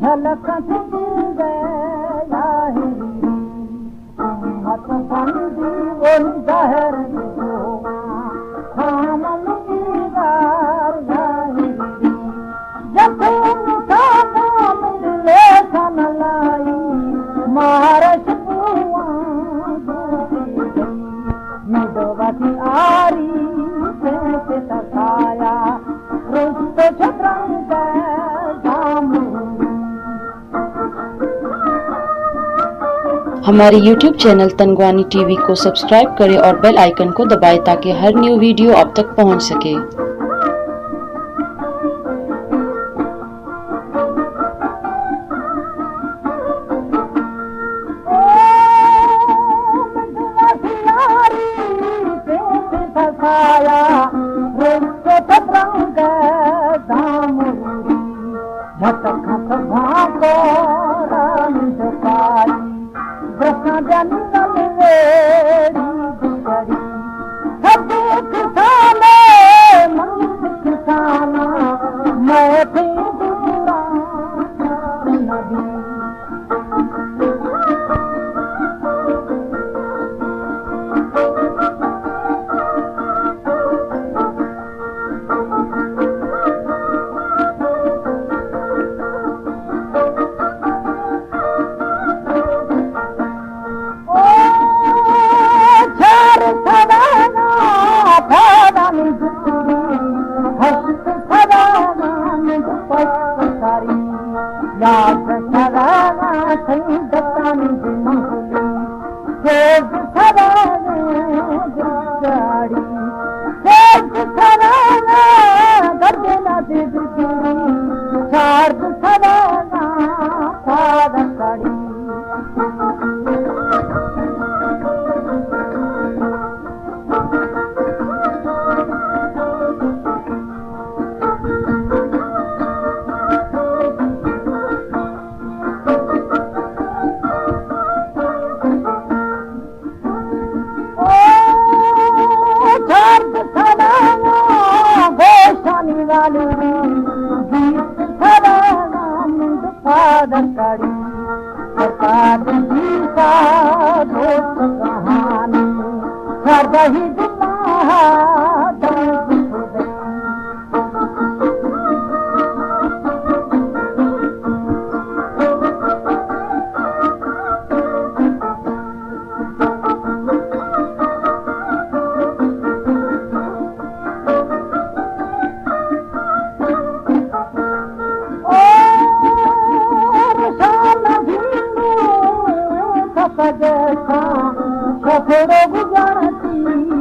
झलक थींदे लाहिरी मत बंदी वो ज़हर जो खाम मुंगार लाहिरी जब मुसाफा मिले सन लाई मारश बुआ मिडवती आरी से तकाया रुस्त छत्रंग हमारे YouTube चैनल तनगवानी टीवी को सब्सक्राइब करें और बेल आइकन को दबाएं ताकि हर न्यू वीडियो आप तक पहुंच सके। गुजरती